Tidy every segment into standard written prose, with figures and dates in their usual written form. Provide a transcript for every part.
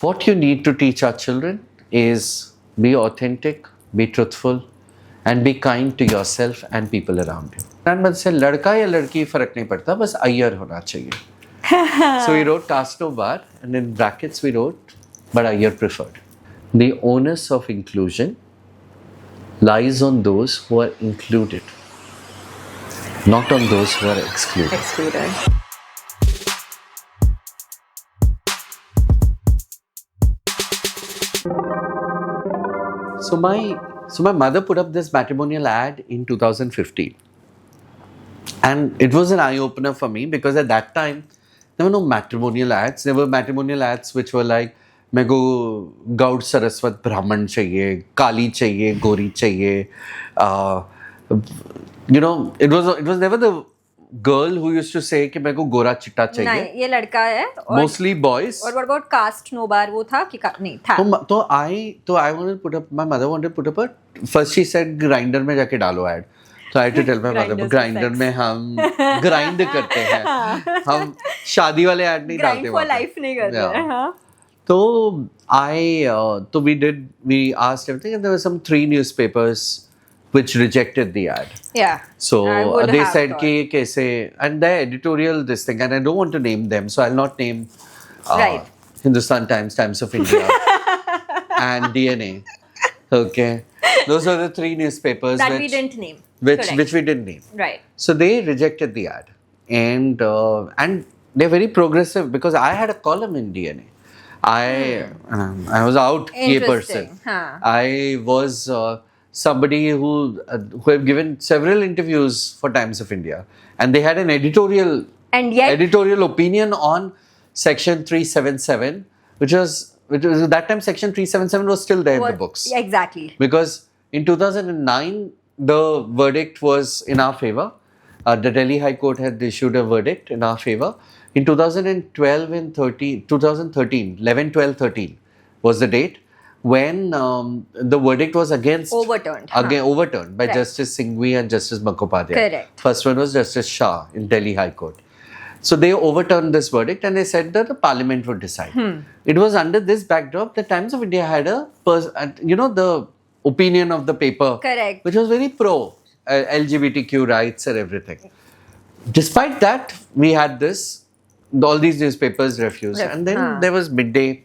What you need to teach our children is be authentic, be truthful, and be kind to yourself and people around you. Grandmother said, लड़का या लड़की फर्क नहीं पड़ता, बस Iyer होना चाहिए. So we wrote caste no bar, and in brackets we wrote, but Iyer preferred. The onus of inclusion lies on those who are included, not on those who are excluded. Excluded. So my mother put up this matrimonial ad in 2015. And it was an eye-opener for me because at that time, there were no matrimonial ads. There were matrimonial ads which were like, मेरे को गौड़ सरस्वत ब्राह्मण चाहिए, काली चाहिए, गोरी चाहिए. You know, it was never the girl who used to say कि मेरे को गोरा चिट्टा चाहिए. नहीं, ये लड़का है. Mostly boys. और what about caste no bar वो था कि नहीं था. तो I wanted to put up, my mother wanted to put up a, first she said grinder में जाके डालो ad. So I had to tell my mother, grinder में हम grind करते हैं, हम शादी वाले ad नहीं डालते. Grind for life नहीं करते हैं. हाँ. So we asked everything, and there were some 3 newspapers which rejected the ad. Yeah. So they said कि कैसे, and their editorial this thing, and I don't want to name them, so I'll not name right. Hindustan Times, Times of India, and DNA. Okay, those are the 3 newspapers that we didn't name. Which we didn't name. Right. So they rejected the ad, and they're very progressive because I had a column in DNA. I was out gay person. Huh. I was somebody who have given several interviews for Times of India, and they had an editorial opinion on Section 377, which was at that time Section 377 was still there in the books. Exactly. Because in 2009 the verdict was in our favor. The Delhi High Court had issued a verdict in our favor. In 2012 and 2013, 11, 12, 13 was the date when the verdict was overturned by right. Justice Singhvi and Justice Mukhopadhyay. Correct. First one was Justice Shah in Delhi High Court. So they overturned this verdict and they said that the parliament would decide. It was under this backdrop the Times of India had the opinion of the paper, correct, which was very pro LGBTQ rights and everything. Despite that, we had all these newspapers refused. And then there was Midday.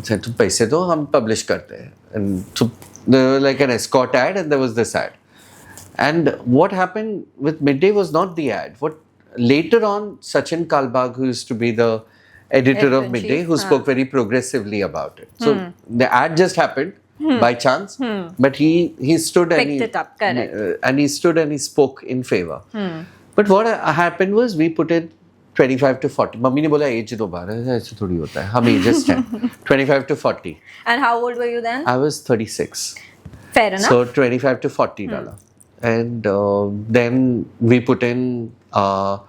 Said, "तुम पैसे दो, हम publish करते हैं." And so there was like an escort ad, and there was this ad. And what happened with Midday was not the ad. What later on, Sachin Kalbag, who used to be the editor of Midday, who spoke very progressively about it. So the ad just happened by chance, but he stood picked it up, correct. And he stood and he spoke in favor. But what happened was we put in 25 to 40. Mummy ने बोला age दो बार, ऐसे थोड़ी होता है, हम ages हैं. 25 to 40. And how old were you then? I was 36. Fair enough. So 25 to 40 डाला. And then we put in I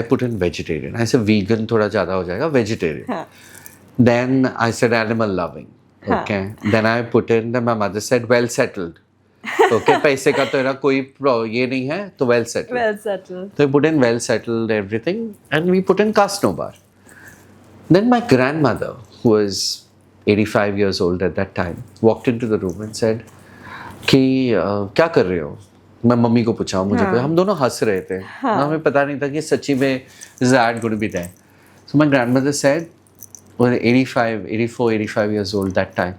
put in vegetarian. I said vegan थोड़ा ज़्यादा हो जाएगा, vegetarian. Then I said animal loving. Okay. Then I put in, then my mother said well settled. Okay, पैसे का तो कोई ये नहीं है, तो well settled. Well settled. So we put in well settled everything, and we put in caste no bar. Then my grandmother, who was 85 years old at that time, walked into the room and said, कि क्या कर रहे हो? मैं mummy को पूछा, मुझे हम दोनों हंस रहे थे. हमें पता नहीं था कि सच्ची में this ad going to be there. So my grandmother said, was 85 years old that time.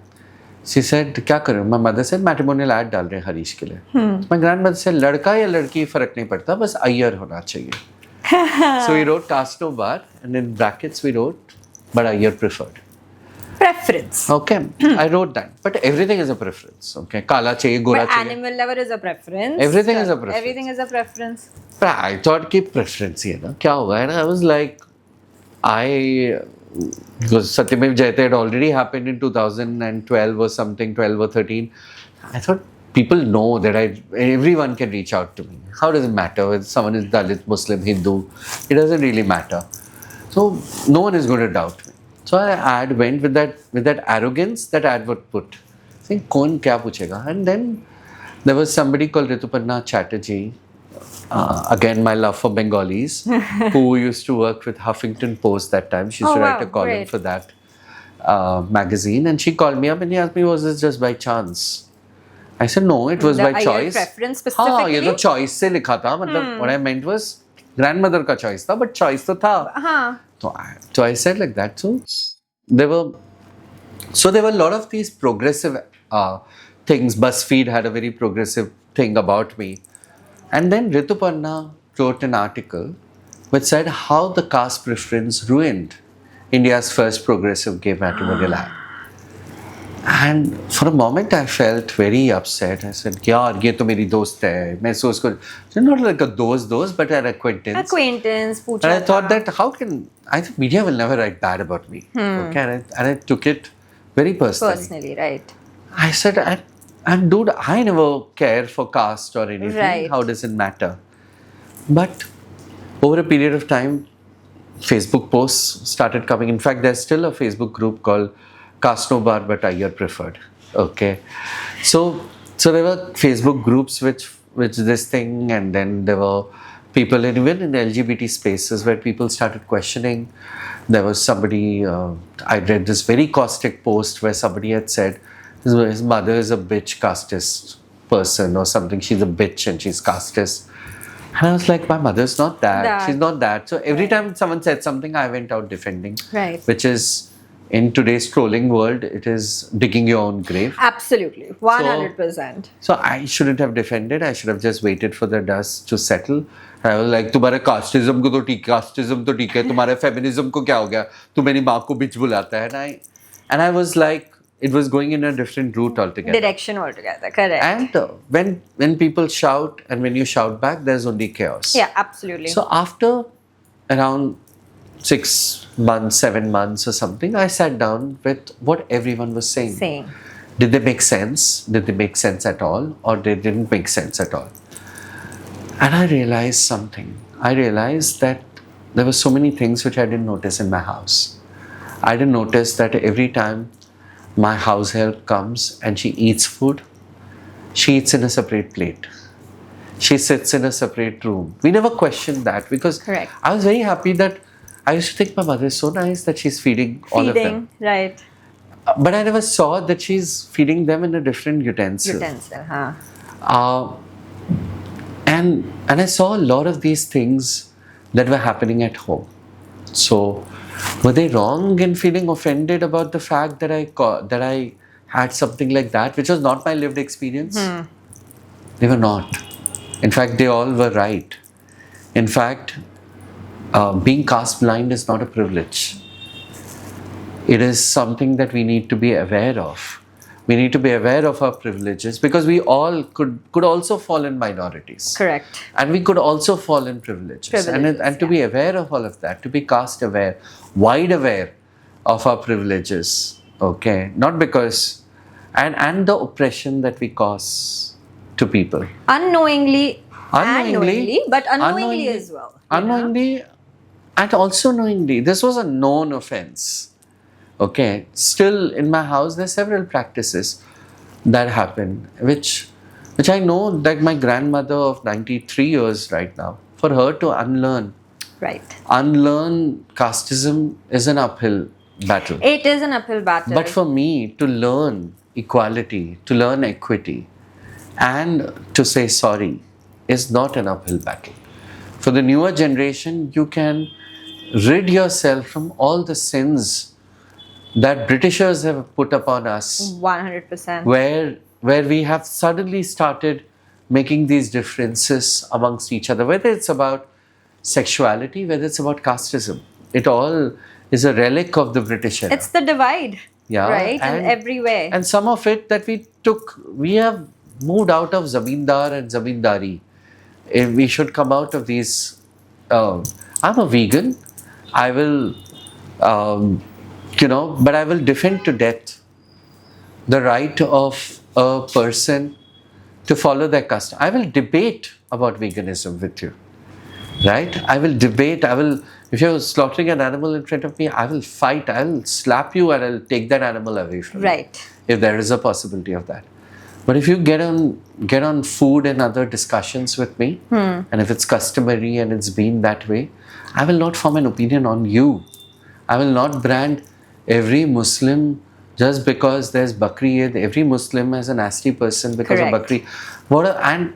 She said, क्या कर रहे हो? My mother said, matrimonial ad डाल रहे हैं हरीश के लिए. My grandmother said, लड़का या लड़की फर्क नहीं पड़ता, बस Iyer होना चाहिए. So we wrote caste no bar, and in brackets we wrote, but Iyer preferred. Preference. Okay, I wrote that. But everything is a preference. Okay, काला चाहिए, गोरा चाहिए. But animal lover is a preference. Everything is a preference. Everything is a preference. But I thought कि preference ही है ना, क्या होगा? And I was like, because Satyamev Jayate had already happened in 2012 or something, 12 or 13. I thought people know that everyone can reach out to me. How does it matter whether someone is Dalit, Muslim, Hindu? It doesn't really matter. So no one is going to doubt me. So our ad went with that arrogance that ad would put. Saying, "Kaun kya puchega?" And then there was somebody called Rituparna Chatterjee again, my love for Bengalis, who used to work with Huffington Post that time. She used to write a column great. for that magazine, and she called me up and he asked me, was this just by chance? I said, no, it was The by Iyer choice. preference हाँ, specifically? ये तो choice से लिखा था. मतलब what I meant was grandmother का choice था, but choice तो था. हाँ. So I said like that. So there were a lot of these progressive things. BuzzFeed had a very progressive thing about me. And then Rituparna wrote an article which said how the caste preference ruined India's first progressive gay matrimonial act. And for a moment I felt very upset. I said, yaar, ye to meri dost hai. Main so usko, not like a dost, but an acquaintance. Acquaintance, पूछा And I thought था. that I think media will never write bad about me. Okay? And I took it very personally. Personally, right. I said, and dude, I never care for caste or anything. Right. How does it matter? But over a period of time, Facebook posts started coming. In fact, there's still a Facebook group called Caste no bar but Iyer preferred. Okay. So there were Facebook groups which this thing, and then there were people even in LGBT spaces where people started questioning. There was somebody, I read this very caustic post where somebody had said his mother is a bitch casteist person or something. She's a bitch and she's casteist. And I was like, my mother's not that. She's not that. So every time someone said something, I went out defending. Right. Which is, in today's trolling world, it is digging your own grave. Absolutely. 100%. So I shouldn't have defended. I should have just waited for the dust to settle. I was like, तुम्हारे casteism को तो ठीक है, तुम्हारे feminism को क्या हो गया? तू मेरी माँ को bitch बुलाता है. And I was like, it was going in a different route altogether. Direction altogether, correct. And when people shout and when you shout back, there's only chaos. Yeah, absolutely. So after around 6 months, 7 months or something, I sat down with what everyone was saying. Did they make sense? Did they make sense at all? Or they didn't make sense at all? And I realized something. I realized that there were so many things which I didn't notice in my house. I didn't notice that every time my house help comes and she eats food, she eats in a separate plate. She sits in a separate room. We never questioned that because Correct. I was very happy that I used to think my mother is so nice that she's feeding all of them. Right. But I never saw that she's feeding them in a different utensil. And I saw a lot of these things that were happening at home. So, were they wrong in feeling offended about the fact that I had something like that, which was not my lived experience? They were not. In fact, they all were right. In fact, being caste blind is not a privilege. It is something that we need to be aware of. We need to be aware of our privileges because we all could also fall in minorities. Correct. And we could also fall in privileges. And to be aware of all of that, to be caste aware, wide aware of our privileges. Okay. Not because, and the oppression that we cause to people. Unknowingly, but unknowingly as well. Unknowingly and also knowingly. This was a known offense. Okay, still in my house there are several practices that happen which I know, like my grandmother of 93 years right now, for her to unlearn casteism is an uphill battle. It is an uphill battle. But for me to learn equality, to learn equity and to say sorry is not an uphill battle. For the newer generation, you can rid yourself from all the sins that Britishers have put upon us. 100%. Where we have suddenly started making these differences amongst each other, whether it's about sexuality, whether it's about casteism. It all is a relic of the British era. It's the divide, right? And, in every way. And some of it that we have moved out of zamindar and zamindari. We should come out of these. I'm a vegan. I will... but I will defend to death the right of a person to follow their custom. I will debate about veganism with you, right? I will debate. If you're slaughtering an animal in front of me, I will fight. I will slap you and I'll take that animal away from you. Right. If there is a possibility of that. But if you get on food and other discussions with me, and if it's customary and it's been that way, I will not form an opinion on you. I will not brand every Muslim just because there's Bakri Eid. Every Muslim is a nasty person because of Bakri. And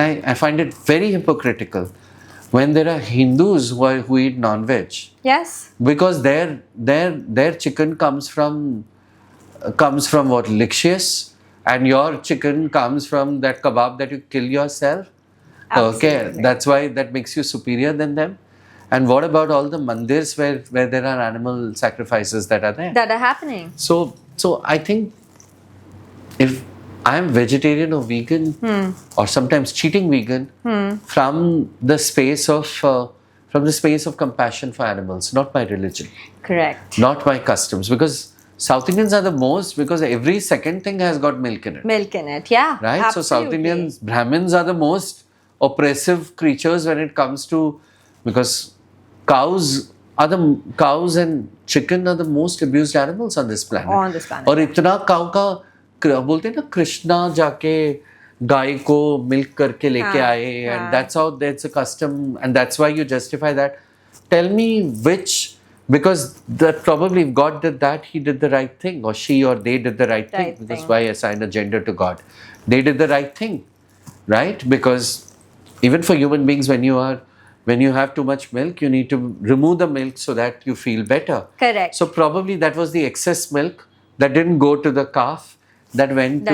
I find it very hypocritical when there are Hindus who eat non-veg. Yes. Because their chicken comes from what, licious, and your chicken comes from that kebab that you kill yourself. Absolutely. Okay, that's why that makes you superior than them. And what about all the mandirs where there are animal sacrifices that are there? That are happening. So I think if I am vegetarian or vegan, or sometimes cheating vegan, from the space of compassion for animals, not my religion. Correct. Not my customs, because South Indians are the most, because every second thing has got milk in it. Milk in it, yeah. Right? Absolutely. So South Indians, Brahmins are the most oppressive creatures when it comes to, because cows and chicken are the most abused animals on this planet. On this planet. और इतना काऊ का बोलते हैं ना, कृष्णा जाके गाय को milk करके लेके आए, and that's how that's a custom, and that's why you justify that. Tell me which, because that probably if God did that, he did the right thing, or she or they did the right thing. Because why assign a gender to God? They did the right thing, right? Because even for human beings, when you have too much milk, you need to remove the milk so that you feel better. Correct. So probably that was the excess milk that didn't go to the calf, that went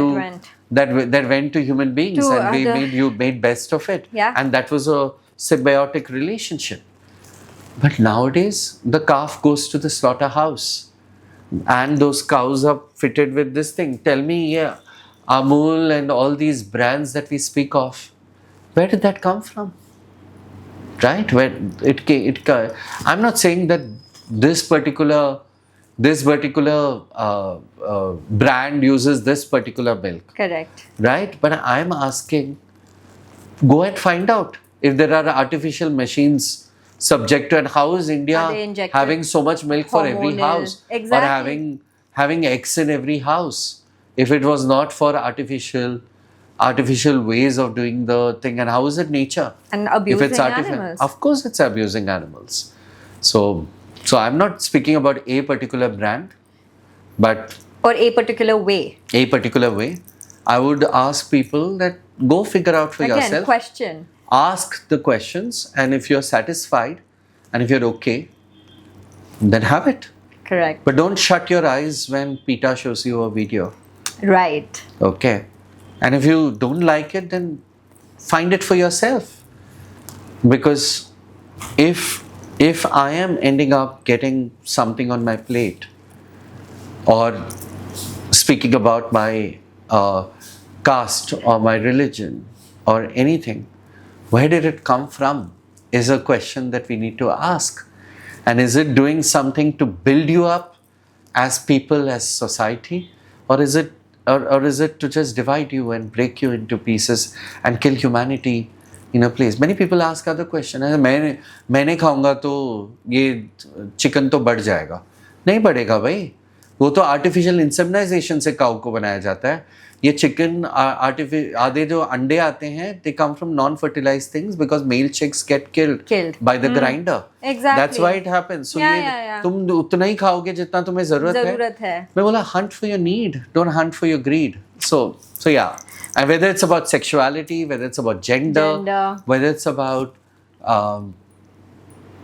to human beings, and you made best of it. Yeah. And that was a symbiotic relationship. But nowadays, the calf goes to the slaughterhouse, and those cows are fitted with this thing. Tell me, Amul and all these brands that we speak of, where did that come from? Right? Where I'm not saying that this particular brand uses this particular milk. Correct. Right? But I'm asking, go and find out if there are artificial machines subject to, and how is India having so much milk for every house? Exactly. Or having eggs in every house, if it was not for artificial ways of doing the thing. And how is it nature? And abusing animals. Of course it's abusing animals. So I'm not speaking about a particular brand, but or a particular way. I would ask people that go figure out for yourself. Question. Ask the questions, and if you're satisfied and if you're okay, then have it. Correct. But don't shut your eyes when PETA shows you a video. Right. Okay. And if you don't like it, then find it for yourself. Because if I am ending up getting something on my plate, or speaking about my caste or my religion or anything, where did it come from is a question that we need to ask. And is it doing something to build you up as people, as society, or is it to just divide you and break you into pieces and kill humanity in a place? Many people ask other question. मैंने खाऊंगा तो ये chicken तो बढ़ जाएगा. नहीं बढ़ेगा भाई. वो तो आर्टिफिशियल इंसेमिनाइजेशन से काऊ को बनाया जाता है. ये चिकन आधे जो अंडे आते हैं, they come from non-fertilized things because male chicks get killed by the grinder. Exactly. That's why it happens. So तुम उतना ही खाओगे जितना तुम्हें जरूरत है. मैं बोला, hunt for your need, don't hunt for your greed. So yeah. And whether it's about sexuality, whether it's about gender. Whether it's about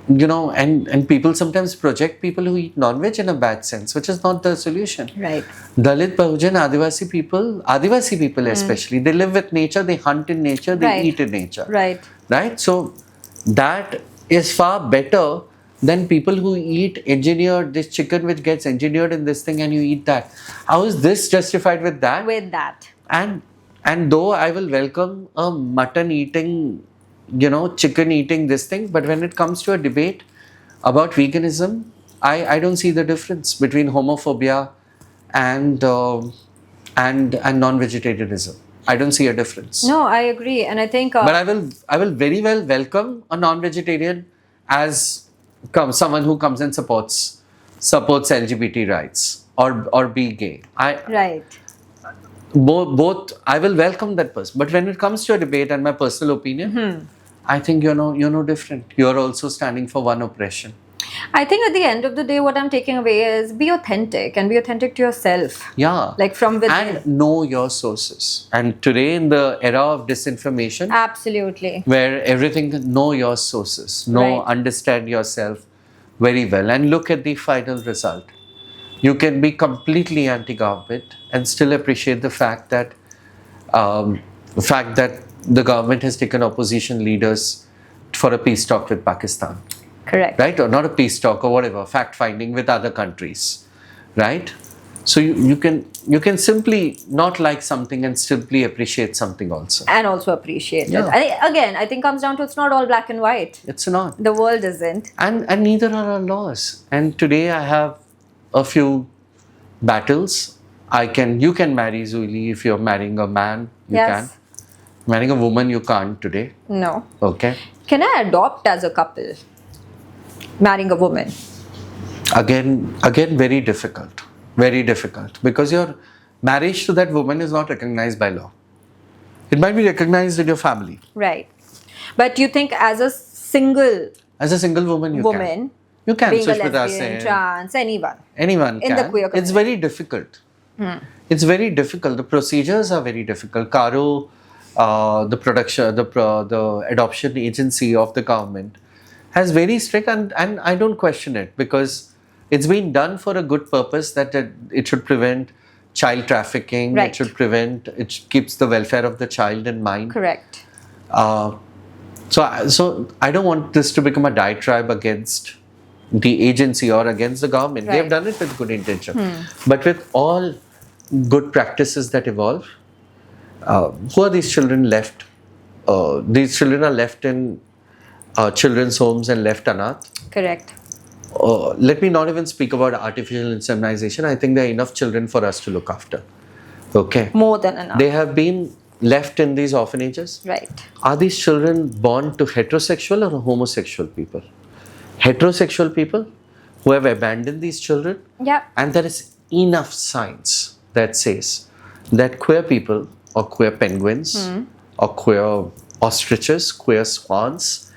and people sometimes project people who eat non-veg in a bad sense, which is not the solution. Right. Dalit, Bahujan, Adivasi people especially, they live with nature, they hunt in nature, they eat in nature. Right? So that is far better than people who eat engineered, this chicken which gets engineered in this thing, and you eat that. How is this justified with that? With that. And though I will welcome a mutton eating, chicken eating this thing, but when it comes to a debate about veganism, I don't see the difference between homophobia and non-vegetarianism. I don't see a difference. No, I agree, and I think. But I will very well welcome a non-vegetarian as someone who comes and supports LGBT rights or be gay. Right. both, I will welcome that person. But when it comes to a debate and my personal opinion, I think you're no different. You're also standing for one oppression. I think at the end of the day, what I'm taking away is be authentic and be authentic to yourself. Yeah. Like from within. And know your sources. And today in the era of disinformation, Absolutely. where everything, know your sources, understand yourself very well, and look at the final result. You can be completely anti-government and still appreciate the fact that the government has taken opposition leaders for a peace talk with Pakistan. Correct. Right? Or not a peace talk or whatever, fact-finding with other countries. Right? So you can simply not like something and simply appreciate something also. And also appreciate Yeah. it. Again, I think comes down to it's not all black and white. It's not. The world isn't. And neither are our laws. And today I have a few battles. You can marry Juily if you're marrying a man. You can. Marrying a woman, you can't today. No. Okay. Can I adopt as a couple? Marrying a woman? Again, very difficult. Very difficult. Because your marriage to that woman is not recognized by law. It might be recognized in your family. Right. But you think as a single woman, you can. You can. Being a Sushmita lesbian, trans, anyone can. in the queer community. It's very difficult. It's very difficult. The procedures are very difficult. Caro, the adoption agency of the government has very strict, and I don't question it, because it's been done for a good purpose, that it should prevent child trafficking. Right. It keeps the welfare of the child in mind. Correct. So I don't want this to become a diatribe against the agency or against the government. They have done it with good intention. But with all good practices that evolve, who are these children left? These children are left in children's homes and left anath. Correct. Let me not even speak about artificial insemination. I think there are enough children for us to look after. Okay. More than enough. They have been left in these orphanages. Right. Are these children born to heterosexual or homosexual people? Heterosexual people who have abandoned these children. Yeah. And there is enough science that says that queer people or queer penguins or queer ostriches, queer swans,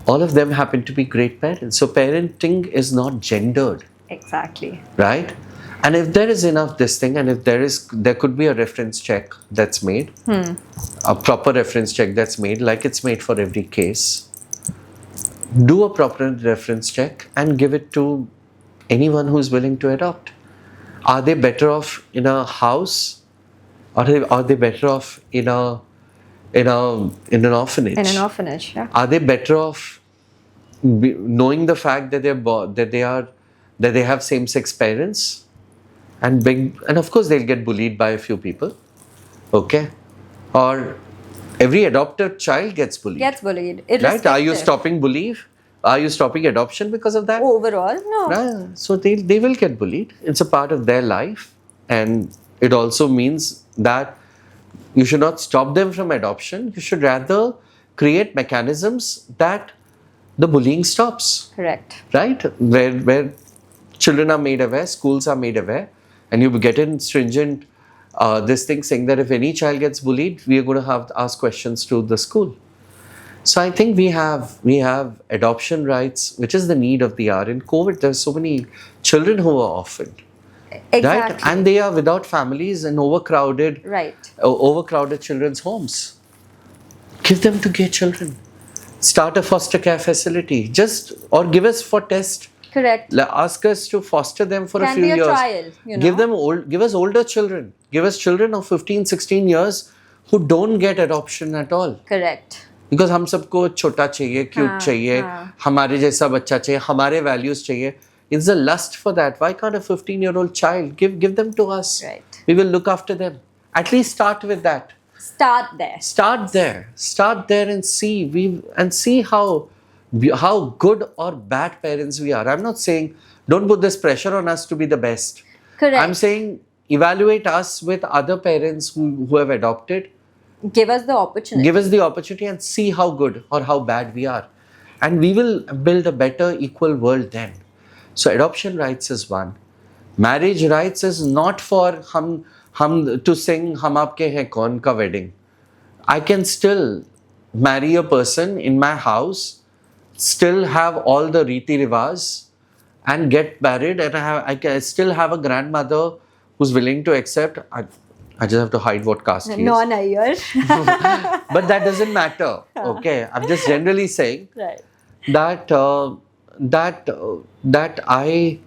all of them happen to be great parents. So parenting is not gendered. Exactly. Right? And if there is enough this thing, and if there could be a reference check that's made, a proper reference check that's made, like it's made for every case. Do a proper reference check and give it to anyone who's willing to adopt. Are they better off in a house, or are they better off in an orphanage? In an orphanage, yeah. Are they better off knowing the fact that they have same-sex parents, and of course they'll get bullied by a few people, okay? Or every adopted child gets bullied. Right? Are you stopping Are you stopping adoption because of that? Overall, no. Right. So they will get bullied. It's a part of their life, and it also means that you should not stop them from adoption. You should rather create mechanisms that the bullying stops. Correct. Right? Where children are made aware, schools are made aware, and you get in stringent this thing saying that if any child gets bullied, we are going to have to ask questions to the school. So I think we have adoption rights, which is the need of the hour. In COVID, there's so many children who are orphaned. Exactly. Right? And they are without families in overcrowded children's homes. Give them to gay children. Start a foster care facility. Or give us for test. Correct. Ask us to foster them for a few years. Can be a trial, Give us older children. Give us children of 15, 16 years who don't get adoption at all. Correct. Because हम सबको छोटा चाहिए, cute चाहिए, हमारे जैसा बच्चा चाहिए, हमारे values चाहिए. It's a lust for that. Why can't a 15-year-old child give them to us? Right. We will look after them. At least start with that. Start there and see how good or bad parents we are. I'm not saying don't put this pressure on us to be the best. Correct. I'm saying evaluate us with other parents who have adopted. Give us the opportunity and see how good or how bad we are. And we will build a better, equal world then. So adoption rights is one. Marriage rights is not for हम to sing Hum Aapke Hain Kaun ka wedding. I can still marry a person in my house, still have all the riti rivas, and get married, and I can still have a grandmother who's willing to accept. I just have to hide what caste he is. Non-Iyer. But that doesn't matter. Okay, I'm just generally saying Right. that I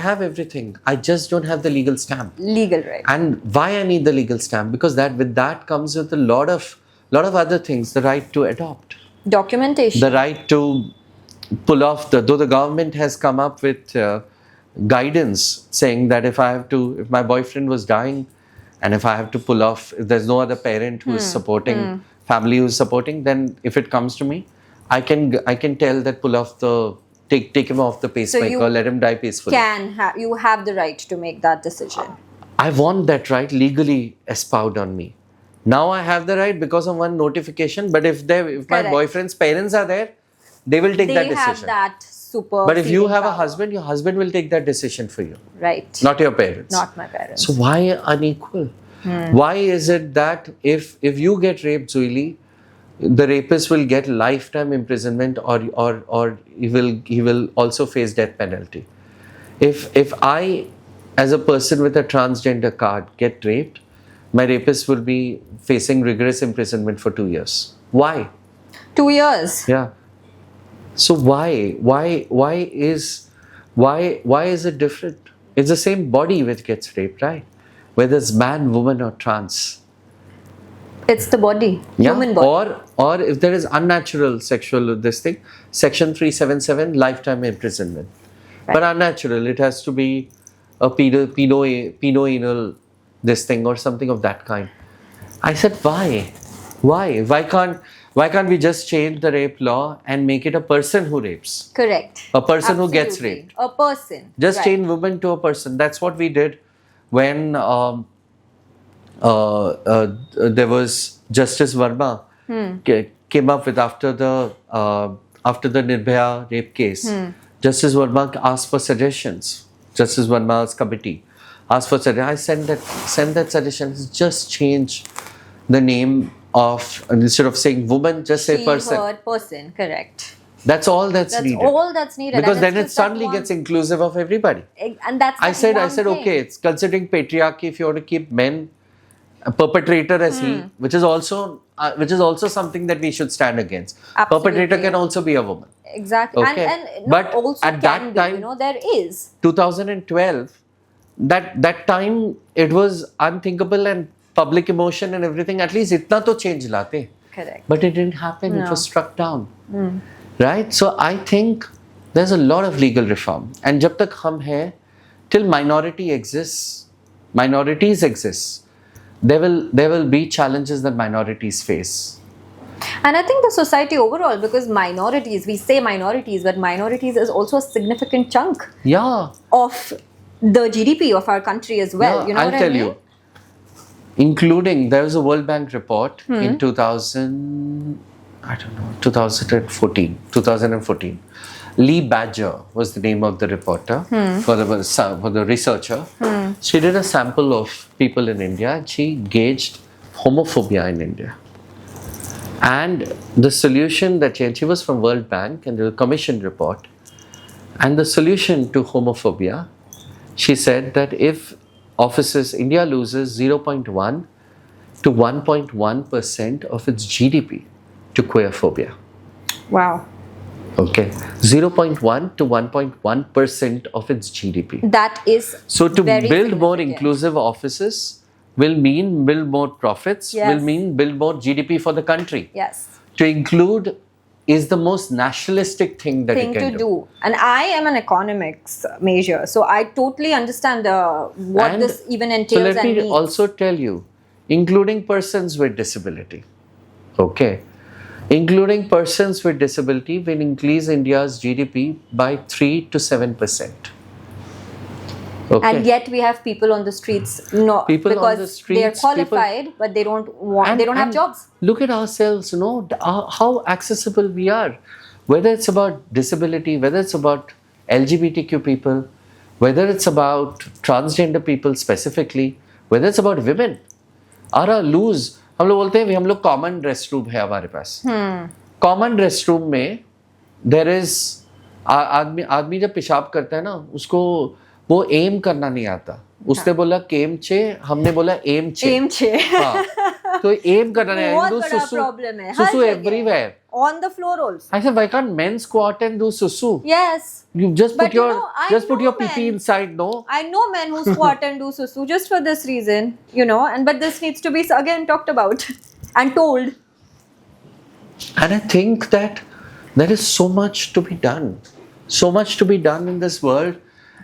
have everything. I just don't have the legal stamp. Legal right. And why I need the legal stamp? Because with that comes with a lot of other things. The right to adopt, Documentation. the right to pull off though the government has come up with guidance saying that if my boyfriend was dying, and if I have to pull off, if there's no other parent who is supporting, family who is supporting, then if it comes to me, I can tell that pull off take him off the pacemaker, let him die peacefully. You have the right to make that decision. I want that right legally espoused on me. Now I have the right because of one notification. But if my boyfriend's parents are there, they will take that decision. They have that super. But if you have power. a husband, your husband will take that decision for you. Right. Not your parents. Not my parents. So why unequal? Why is it that if you get raped, Juily, the rapist will get lifetime imprisonment, or he will also face death penalty? If I, as a person with a transgender card, get raped, my rapist will be facing rigorous imprisonment for 2 years. Why? 2 years. Yeah. So why is it different? It's the same body which gets raped, right? Whether it's man, woman, or trans. It's the body, human body. Or if there is unnatural sexual Section 377, lifetime imprisonment. Right. But unnatural, it has to be a pedoanal or something of that kind. I said, why? Why can't we just change the rape law and make it a person who rapes? Correct. A person who gets raped. A person. Just change woman to a person. That's what we did when there was Justice Verma came up with after the Nirbhaya rape case. Justice Verma asked for suggestions. Justice Verma's committee asked for suggestions. I sent that suggestion. Just change the name of, instead of saying woman, just say person. Her, person, correct. That's all that's needed. That's all that's needed. Because then it suddenly gets inclusive of everybody. And that's I said, okay, it's considering patriarchy. If you want to keep men a perpetrator as he, which is also something that we should stand against. Absolutely. Perpetrator can also be a woman. Exactly. Okay. And but also at that time, there is. 2012, that time it was unthinkable, and public emotion and everything. At least itna to change late. Correct. But it didn't happen. No. It was struck down. Right? So I think there's a lot of legal reform. And jab tak hum hai, till minorities exist, there will be challenges that minorities face. And I think the society overall, because we say minorities, but minorities is also a significant chunk of the GDP of our country as well. Yeah, you know I'll what tell I mean? you. Including, there was a World Bank report in 2014. Lee Badger was the name of the reporter, for the researcher. She did a sample of people in India, and she gauged homophobia in India. And the solution she was from World Bank, and the commission report, and the solution to homophobia, she said that if India loses 0.1 to 1.1% of its GDP to queerphobia. Wow. Okay. 0.1 to 1.1% of its GDP. That is so to build more inclusive offices will mean build more profits, will mean build more GDP for the country. Yes. To include is the most nationalistic thing that you can do. And I am an economics major, so I totally understand what this even entails. So let me also tell you, including persons with disability. Okay. Including persons with disability will increase India's GDP by 3 to 7%. Okay. And yet we have people on the streets, because they are qualified, but they don't have jobs. Look at ourselves, how accessible we are. Whether it's about disability, whether it's about LGBTQ people, whether it's about transgender people specifically, whether it's about women, are loose. हम लोग बोलते हैं हम लोग common rest room है हमारे पास. Common rest room में there is आदमी जब पेशाब करता है ना, उसको वो एम करना नहीं आता. उसने बोला केम चे, हमने बोला एम चे. हाँ, तो एम करना नहीं आता. बहुत बड़ा प्रॉब्लम है. सुसु everywhere. On the floor also. I said, why can't men squat and do susu? Yes. You just put your pee men. inside, no? I know men who squat and do susu just for this reason, but this needs to be again talked about and told. And I think that there is so much to be done. So much to be done in this world,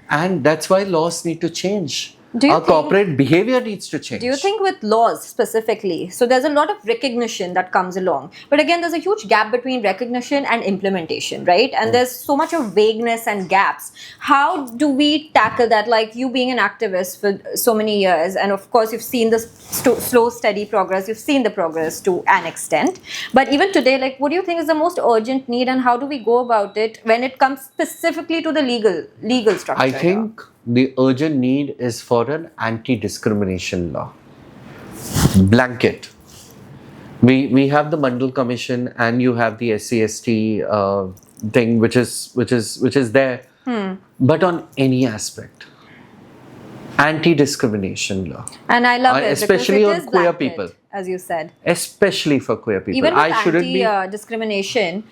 and that's why laws need to change. Our corporate behavior needs to change. Do you think with laws specifically, so there's a lot of recognition that comes along, but again there's a huge gap between recognition and implementation, right? And there's so much of vagueness and gaps. How do we tackle that? Like you being an activist for so many years, and of course you've seen this slow steady progress, you've seen the progress to an extent, but even today, like what do you think is the most urgent need, and how do we go about it when it comes specifically to the legal structure? I think the urgent need is for an anti-discrimination law. Blanket. We have the Mandal Commission, and you have the SC/ST thing, which is there. But on any aspect, anti-discrimination law. And I love it, especially on queer blanket, people, as you said. Especially for queer people. Even with anti-discrimination,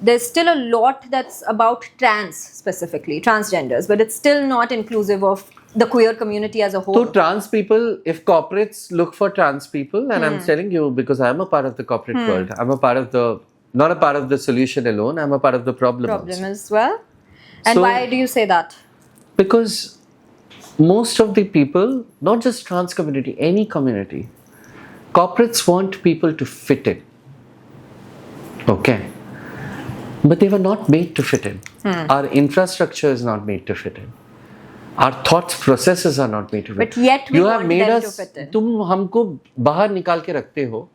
there's still a lot that's about specifically transgenders, but it's still not inclusive of the queer community as a whole. So trans people, if corporates look for trans people, and I'm telling you because I'm a part of the corporate world, I'm a part of not a part of the solution alone, I'm a part of the problem also. As well. And why do you say that? Because most of the people, not just trans community, any community, corporates want people to fit in. Okay. But they were not made to fit in. Our infrastructure is not made to fit in. Our thoughts processes are not made to fit in. But yet we want them to fit in. तुम हमको बाहर निकाल के रखते हो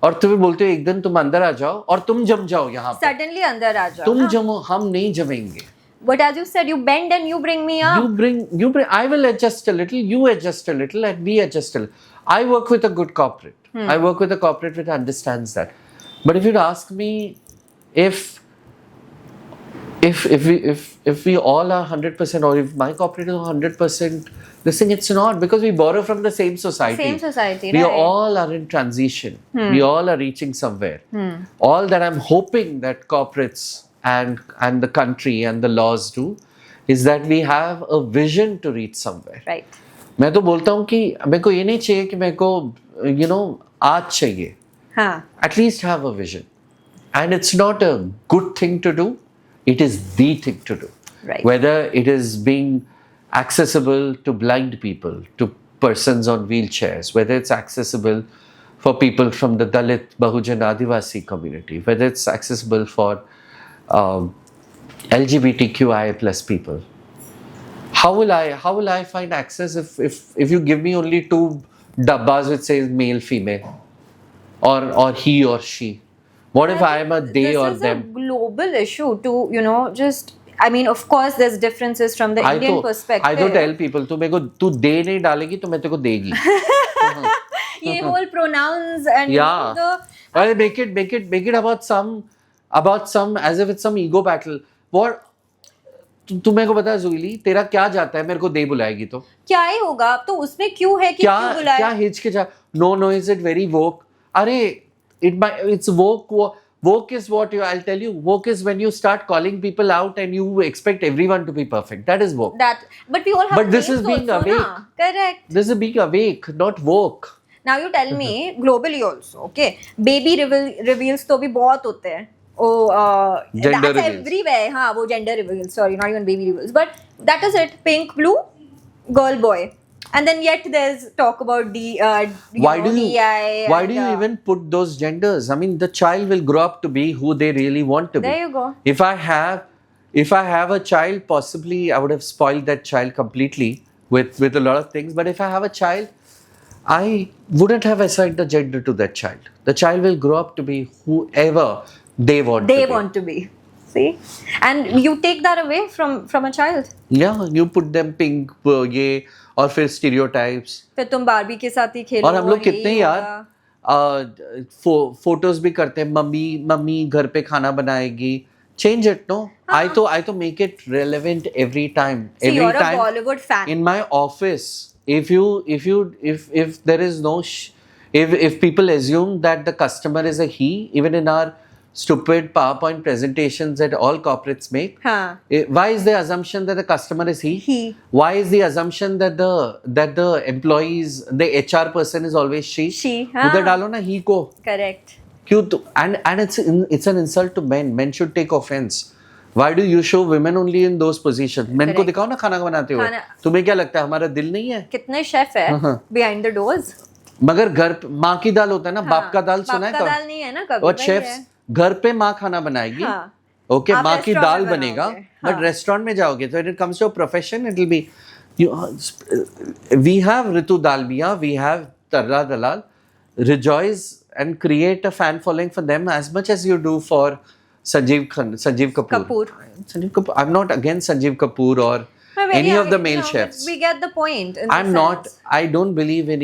और तुम्हें बोलते हो एक दिन तुम अंदर आ जाओ और तुम जम जाओ यहाँ पे. Suddenly अंदर आ जाओ. तुम जमो, हम नहीं जमेंगे. But as you said, you bend and you bring me up. You bring. I will adjust a little. You adjust a little, and we adjust a little. I work with a good corporate. I work with a corporate which understands that. But if you'd ask me, if we all are 100%, or if my corporate is 100%, this thing, it's not, because we borrow from the same society. Same society, we right? all are in transition. We all are reaching somewhere. All that I'm hoping that corporates and the country and the laws do is that we have a vision to reach somewhere. Right. मैं तो बोलता हूँ कि मेरे को ये नहीं चाहिए कि मेरे को आज चाहिए. At least have a vision. And it's not a good thing to do. It is the thing to do. Right. Whether it is being accessible to blind people, to persons on wheelchairs, whether it's accessible for people from the Dalit, Bahujan, Adivasi community, whether it's accessible for LGBTQI plus people. How will I find access if you give me only 2 dabbas which says male, female, or he or she? What if I am a they or them? This is a global issue to, just, I mean, of course, there's differences from the Indian perspective. I don't tell people, तू दे नहीं डालेगी तो मैं तेरे को देगी. ये whole pronouns and Well, make it about some as if it's some ego battle. What? तू मेरे को बता जुइली, तेरा क्या जाता है मेरे को दे बुलाएगी तो? क्या ही होगा? तो उसमें क्यों है कि क्यों बुलाए? क्या हिचकिचा? No, is it very woke? अरे, it's woke. Woke is what I'll tell you. Woke is when you start calling people out and you expect everyone to be perfect. That is woke. But we all have. But this is being awake. Na? Correct. This is being awake, not woke. Now you tell me, globally also, okay? Baby reveals तो भी बहुत होते हैं. Gender that's reveals. Everywhere. हाँ, वो gender reveals. Sorry, not even baby reveals. But that is it. Pink, blue, girl, boy. And then yet there's talk about DI. Why do you even put those genders? I mean, the child will grow up to be who they really want to be. There you go. If I have a child, possibly I would have spoiled that child completely with a lot of things. But if I have a child, I wouldn't have assigned a gender to that child. The child will grow up to be whoever they want to be. See, and you take that away from a child. Yeah, you put them pink, ये और फिर stereotypes. फिर तुम Barbie के साथ ही खेलो और हम लोग और कितने यही यार होगा। फोटोज भी करते हैं, मम्मी घर पे खाना बनाएगी. Change it, no? I to make it relevant every time. See, Every you're a time Bollywood fan. in my office, if there is no if people assume that the customer is a he, even in our stupid PowerPoint presentations that all corporates make, why is the assumption that the customer is he? Why is the assumption that the employees, the HR person is always she? उधर डालो ना he को. Correct. क्यों तो and it's an insult to men. Men should take offense. Why do you show women only in those positions? Men को दिखाओ ना खाना बनाते हुए. तुम्हें क्या लगता है हमारा दिल नहीं है? कितने शेफ है behind the doors? मगर घर माँ की दाल होता है ना, बाप का दाल सुना है? बाप का दाल नहीं है ना कभी. और शेफ्स घर पे माँ खाना बनाएगी. ओके, माँ की दाल बनेगा. बट रेस्टोरेंट में जाओगे तो it comes to a profession, it will be we have Ritu Dalmiya, we have Tarla Dalal. Rejoice and create a fan following for them as much as you do for Sanjeev Kapoor. Sanjeev Kapoor. I'm not against Sanjeev Kapoor or any of the male chefs. We get the point. I'm not. I don't believe in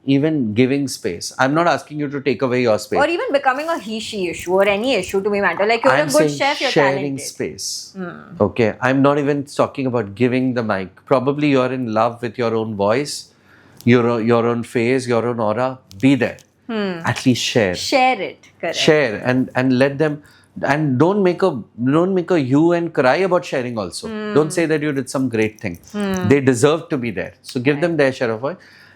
even giving space. I'm not asking you to take away your space. Or even becoming a he/she issue or any issue to be matter. Like you're I'm a good saying chef, you're sharing talented. space. Okay. I'm not even talking about giving the mic. Probably you're in love with your own voice, your own face, your own aura. Be there. At least share. Share it. Correct. Share and let them, and don't make a hue and cry about sharing also. Don't say that you did some great thing. They deserve to be there. So give them their share of voice,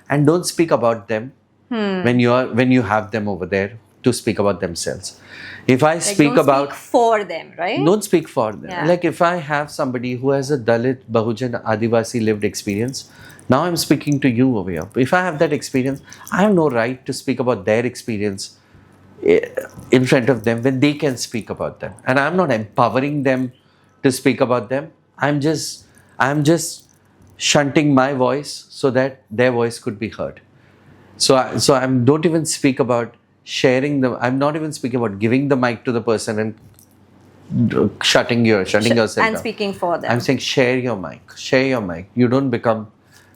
and don't speak about them when you have them over there to speak about themselves. If I speak about for them, right? Don't speak for them. Yeah. Like if I have somebody who has a Dalit, Bahujan, Adivasi lived experience, now I'm speaking to you over here. If I have that experience, I have no right to speak about their experience in front of them when they can speak about them. And I'm not empowering them to speak about them. I'm just shunting my voice so that their voice could be heard. So don't even speak about sharing them. I'm not even speaking about giving the mic to the person and shutting yourself and down. Speaking for them. I'm saying share your mic. Share your mic. You don't become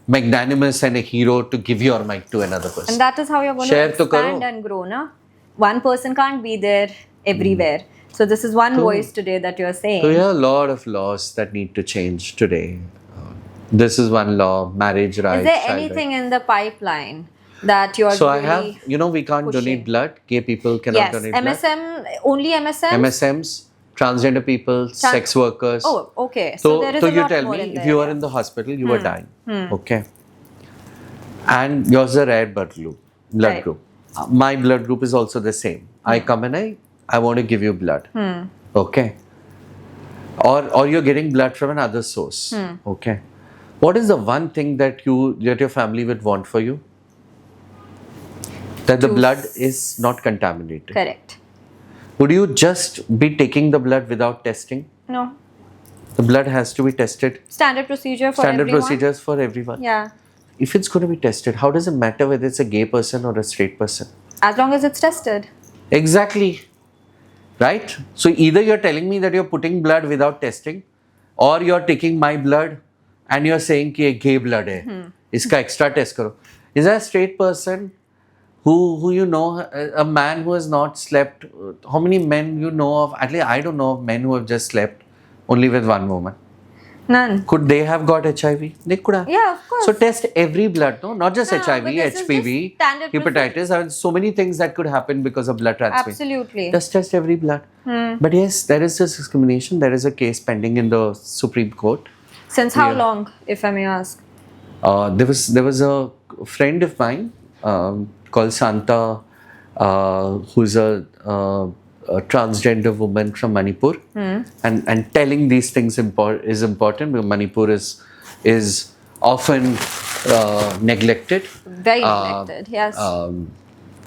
magnanimous and a hero to give your mic to another person. And that is how you're going Share to expand and grow, na? One person can't be there everywhere. So this is one voice today that you're saying. So there are a lot of laws that need to change today. This is one law, marriage rights. Is there anything in the pipeline that you're So really I have, we can't pushing? donate blood. Gay people cannot donate blood. MSM, only MSM? MSMs, transgender people, sex workers. Oh, okay. So there is a you lot tell more me, in if there, you are in the hospital, you are dying. Okay. And yours is a rare blood group. My blood group is also the same. I come and I want to give you blood. Okay. Or you're getting blood from another source. Okay. What is the one thing that your family would want for you? That the blood is not contaminated. Correct. Would you just be taking the blood without testing? No. The blood has to be tested. Standard procedure for Standard everyone. procedures for everyone. Yeah. If it's going to be tested, how does it matter whether it's a gay person or a straight person? As long as it's tested. Exactly. Right? So either you're telling me that you're putting blood without testing, or you're taking my blood and you're saying कि ये gay blood है. इसका extra test करो. Is that a straight person who you know, a man who has not slept? How many men you know of? At least I don't know of men who have just slept only with one woman. None. Could they have got HIV? They could have. Yeah, of course. So test every blood, no? Not just HIV, but this is HPV, just standard hepatitis. I mean, so many things that could happen because of blood transfusion. Absolutely. Just test every blood. But yes, there is this discrimination. There is a case pending in the Supreme Court. Since how long, if I may ask? There was a friend of mine called Santa, who's a transgender woman from Manipur, and telling these things is important because Manipur is often neglected. Very neglected, yes.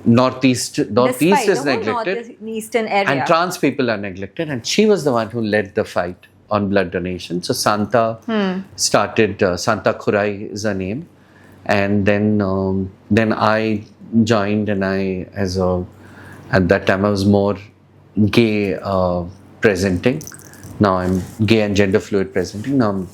Northeast is neglected, Northeastern area. and trans people are neglected. And she was the one who led the fight on blood donation. So Santa started. Santa Khurai is her name, and then I joined, and at that time I was more gay presenting, Now I'm gay and gender fluid presenting. Now I'm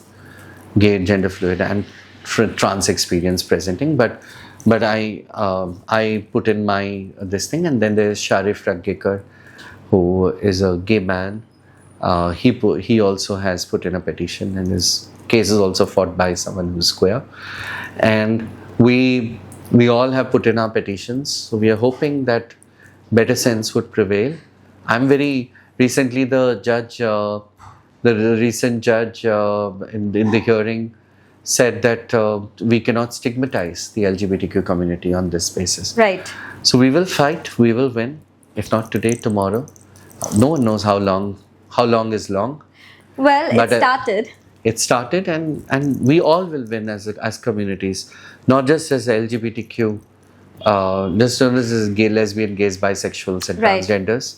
gay, gender fluid, and trans experience presenting. But I put in my this thing, and then there's Sharif Raggekar, who is a gay man. He also has put in a petition, and his case is also fought by someone who's queer. And we all have put in our petitions. So we are hoping that better sense would prevail. I'm very recently the recent judge in the hearing said that we cannot stigmatize the LGBTQ community on this basis. Right. So we will fight, we will win. If not today, tomorrow. No one knows how long is long. Well, But, it started. It started, and we all will win as communities, not just as LGBTQ, just as gay, lesbian, gays, bisexuals, and Right. transgenders,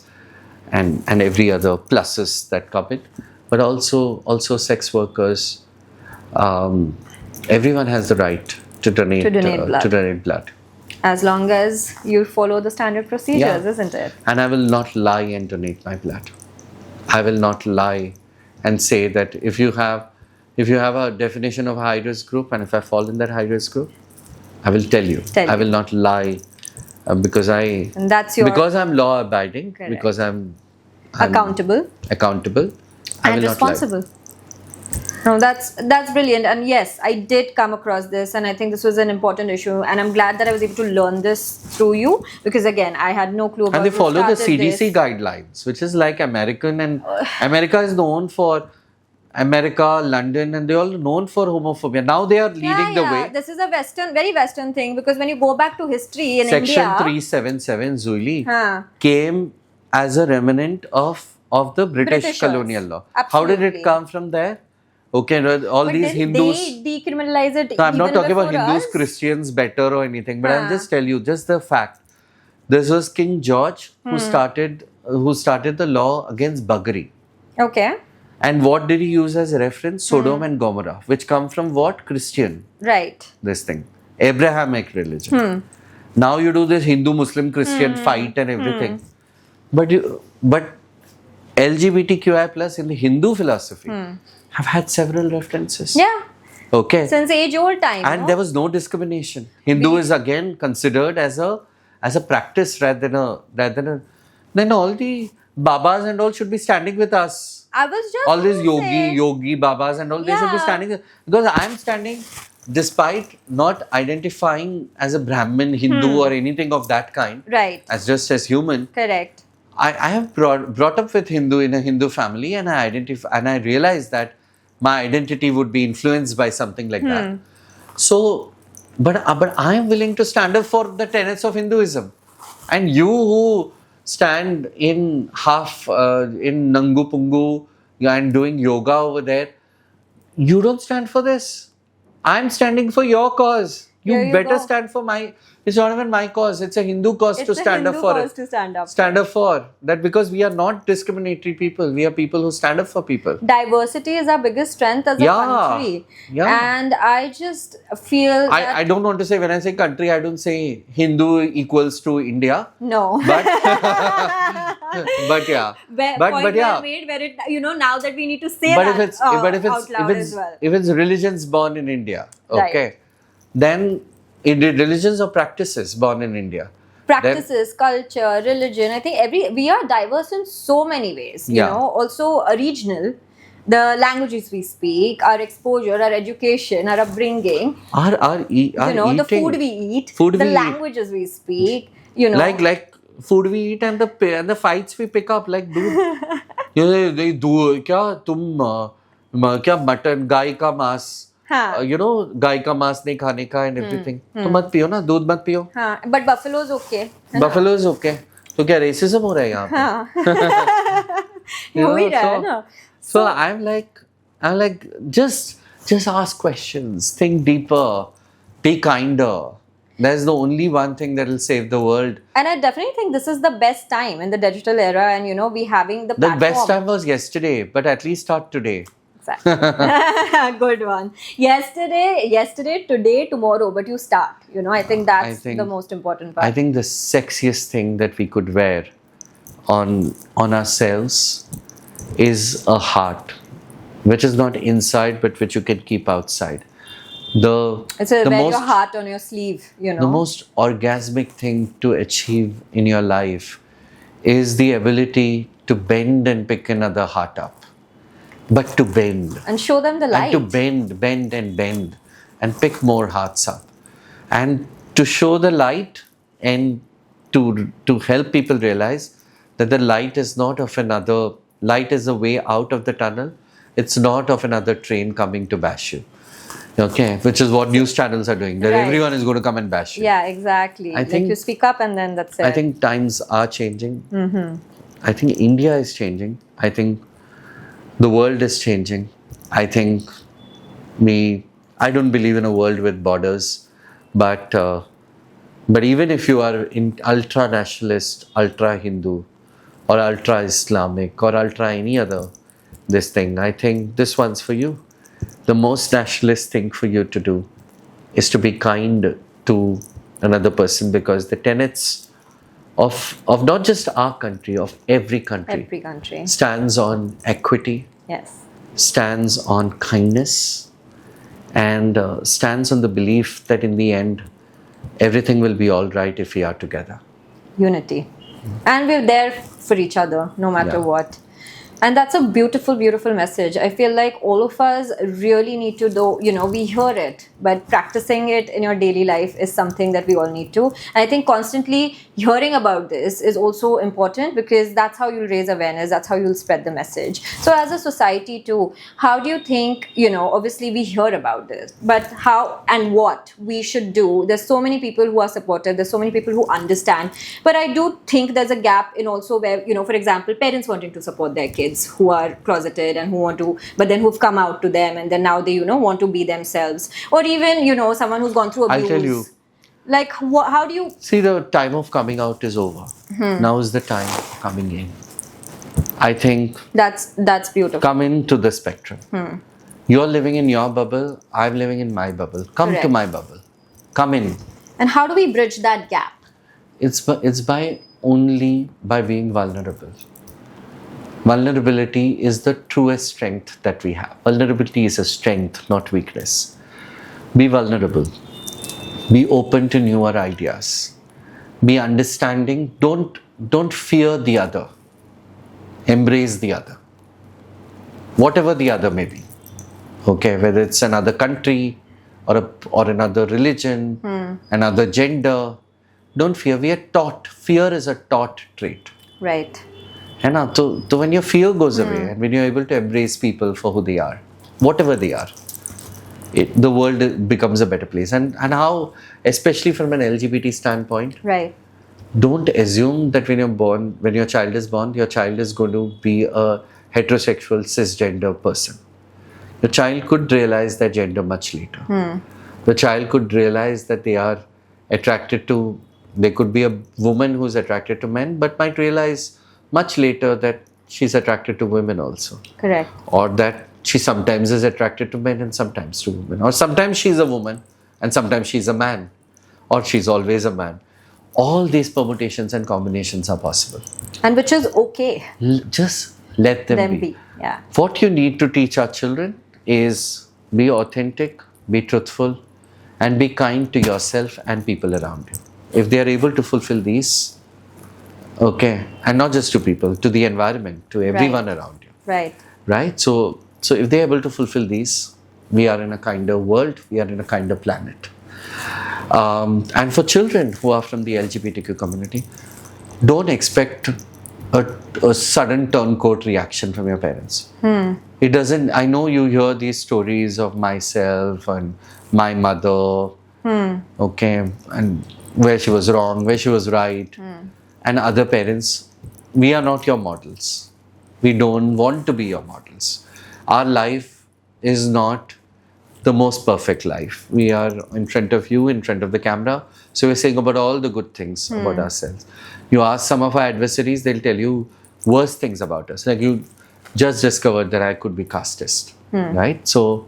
and every other pluses that come in, but also sex workers. Everyone has the right to donate blood. As long as you follow the standard procedures, Yeah. isn't it? And I will not lie and donate my blood. I will not lie and say that if you have a definition of a high risk group, and if I fall in that high risk group, I will tell you. I will not lie because And that's your because I'm law abiding, Correct. because I'm accountable I and will responsible. No, that's brilliant. And yes, I did come across this, and I think this was an important issue. And I'm glad that I was able to learn this through you, because again, I had no clue about. And they who follow the started CDC this. guidelines, which is like American, and America is known for America, London, and they're all known for homophobia. Now they are leading the way. This is a very Western thing, because when you go back to history in Section India, 377, Juily, Huh. came as a remnant of the British Britishers. colonial law. How did Absolutely. it come from there? Okay, all but these then Hindus. they decriminalize it. No, I'm not even talking about before Hindus, us. Christians better or anything, but I'm Huh. just tell you, just the fact. This was King George who started the law against buggery. Okay. And what did he use as a reference? Sodom and Gomorrah, which come from what? Christian. Right. This thing. Abrahamic religion. Now you do this Hindu, Muslim, Christian fight and everything. But LGBTQI plus in the Hindu philosophy have had several references. Yeah. Okay. Since age old time. And there was no discrimination. Hindu is again considered as a practice rather than a then all the babas and all should be standing with us. I was just All these gonna say- yogi babas and all, they should be Yeah. standing there. Because I am standing despite not identifying as a Brahmin, Hindu or anything of that kind. Right. As just as human. Correct. I have brought up with Hindu in a Hindu family, and I realized that my identity would be influenced by something like that. So, but I am willing to stand up for the tenets of Hinduism, and you who stand in in Nangu Pungu and doing yoga over there, you don't stand for this. I'm standing for your cause. Here You you better go. stand for my. It's not even my cause. It's a Hindu cause to It's a stand up Hindu for cause it. to stand up. Stand up for that, because we are not discriminatory people. We are people who stand up for people. Diversity is our biggest strength as a country. Yeah. And I just feel that I don't want to say, when I say country, I don't say Hindu equals to India. no. But but yeah. Point yeah. well made, where it, now that we need to say But that if it's out loud as well. if it's religions born in India, Right. okay, then religions or practices born in India. Practices, culture, religion. I think we are diverse in so many ways. You Yeah. know, also regional. The languages we speak, our exposure, our education, our upbringing. Our The eating, food we eat, Food the we eat. languages we speak. like food we eat and the fights we pick up, like dude, they do क्या क्या mutton, गाय का मांस, हाँ. गाय का मांस नहीं खाने का and everything. तो मत पियो ना, दूध मत पियो. हाँ, but buffalo's okay. Buffalo is okay. तो क्या racism हो रहा है यहाँ पे? हाँ. हो ही रहा है ना. So I'm like, just ask questions, think deeper, be kinder. There's the only one thing that will save the world. And I definitely think this is the best time in the digital era, and we having the The platform. best time was yesterday, but at least start today. Exactly. Good one. Yesterday, today, tomorrow, but you start. I think that's the most important part. I think the sexiest thing that we could wear on ourselves is a heart, which is not inside but which you can keep outside. It's a wear your heart on your sleeve, you know. The most orgasmic thing to achieve in your life is the ability to bend and pick another heart up. But to bend. And show them the light. And to bend and pick more hearts up. And to show the light and to help people realize that the light is not of another, light is a way out of the tunnel. It's not of another train coming to bash you. Okay, which is what news channels are doing. That everyone is going to come and bash you. Yeah, exactly. I think you speak up and then that's it. I think times are changing. I think India is changing. I think the world is changing. I think I don't believe in a world with borders, but even if you are in ultra nationalist, ultra Hindu, or ultra Islamic, or ultra any other this thing, I think this one's for you. The most nationalist thing for you to do is to be kind to another person, because the tenets of not just our country, of every country stands on equity, stands on kindness, and stands on the belief that in the end everything will be all right if we are together. Unity. And we're there for each other no matter what. And that's a beautiful, beautiful message. I feel like all of us really need to do, you know, we hear it, but practicing it in your daily life is something that we all need to. And I think constantly hearing about this is also important, because that's how you'll raise awareness, that's how you'll spread the message. So as a society too, how do you think, you know, obviously we hear about this, but how and what we should do? There's so many people who are supportive, there's so many people who understand, but I do think there's a gap in also where, you know, for example, parents wanting to support their kids who are closeted and who want to, but then who've come out to them and then now they, you know, want to be themselves. Or even, you know, someone who's gone through abuse. I'll tell you. Like, how do you... See, the time of coming out is over. Now is the time of coming in. I think... That's beautiful. Come into the spectrum. You're living in your bubble, I'm living in my bubble. Come to my bubble. Come in. And how do we bridge that gap? It's only by being vulnerable. Vulnerability is the truest strength that we have. Vulnerability is a strength, not weakness. Be vulnerable. Be open to newer ideas. Be understanding. Don't fear the other. Embrace the other. Whatever the other may be. Okay, whether it's another country or another religion, another gender. Don't fear. We are taught. Fear is a taught trait. Right. And so when your fear goes away and when you're able to embrace people for who they are, whatever they are, the world becomes a better place. And how, especially from an LGBT standpoint, don't assume that when your child is born, your child is going to be a heterosexual cisgender person. Your child could realize their gender much later. The child could realize that they are attracted to, they could be a woman who's attracted to men, but might realize much later that she's attracted to women also. Correct. Or that she sometimes is attracted to men and sometimes to women. Or sometimes she's a woman and sometimes she's a man. Or she's always a man. All these permutations and combinations are possible. And which is okay. Just let them be. Yeah. What you need to teach our children is be authentic, be truthful, and be kind to yourself and people around you. If they are able to fulfill these, okay, and not just to people, to the environment, to everyone around you. Right? So if they're able to fulfill these, we are in a kinder world, we are in a kinder planet. And for children who are from the LGBTQ community, don't expect a sudden turncoat reaction from your parents. It doesn't, I know you hear these stories of myself and my mother, okay, and where she was wrong, where she was right. And other parents, we are not your models. We don't want to be your models. Our life is not the most perfect life. We are in front of you, in front of the camera. So we're saying about all the good things about ourselves. You ask some of our adversaries, they'll tell you worse things about us. Like, you just discovered that I could be casteist, right? So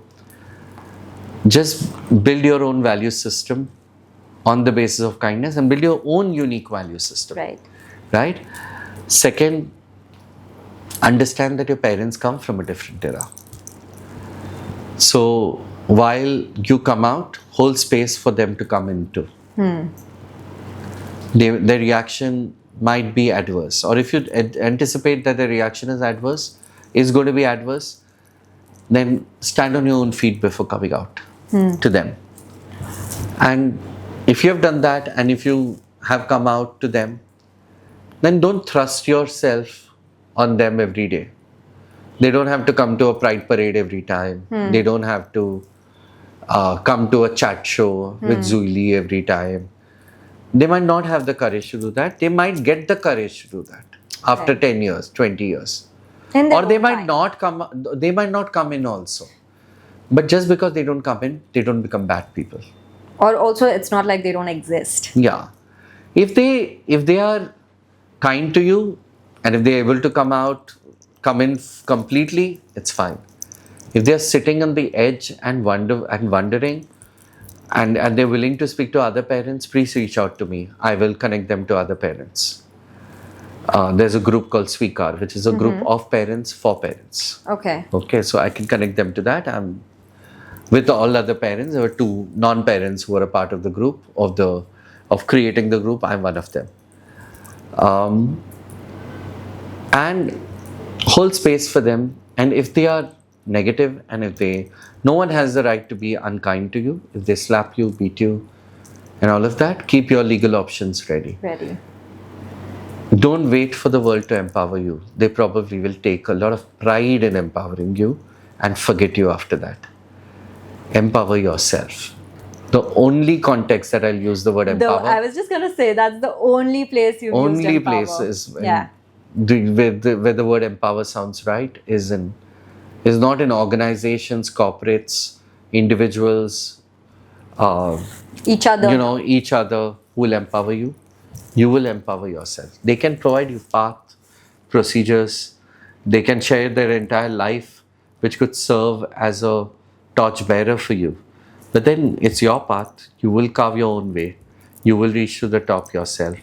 just build your own value system on the basis of kindness and build your own unique value system. Right? Second, understand that your parents come from a different era. So while you come out, hold space for them to come into. Their reaction might be adverse, or if you anticipate that the reaction is going to be adverse, then stand on your own feet before coming out to them. And if you have done that, and if you have come out to them, then don't thrust yourself on them every day. They don't have to come to a pride parade every time. They don't have to come to a chat show with Juily every time. They might not have the courage to do that. They might get the courage to do that after 10 years, 20 years. Or they might not come. They might not come in also. But just because they don't come in, they don't become bad people. Or also, it's not like they don't exist. Yeah. If they are kind to you, and if they're able to come in completely, it's fine. If they're sitting on the edge and wondering, and they're willing to speak to other parents, please reach out to me. I will connect them to other parents. There's a group called Swikar, which is a group of parents for parents. Okay, so I can connect them to that. With all other parents, there were 2 non-parents who were a part of the group, of creating the group. I'm one of them. And hold space for them. And if they are negative, and no one has the right to be unkind to you. If they slap you, beat you, and all of that, keep your legal options ready. Don't wait for the world to empower you. They probably will take a lot of pride in empowering you and forget you after that. Empower yourself. The only context that I'll use the word empower. I was just going to say, that's the only place you've used empower. Only place is where the word empower sounds right is not in organizations, corporates, individuals, each other. Each other who will empower you. You will empower yourself. They can provide you path, procedures. They can share their entire life, which could serve as a torchbearer for you. But then it's your path. You will carve your own way. You will reach to the top yourself.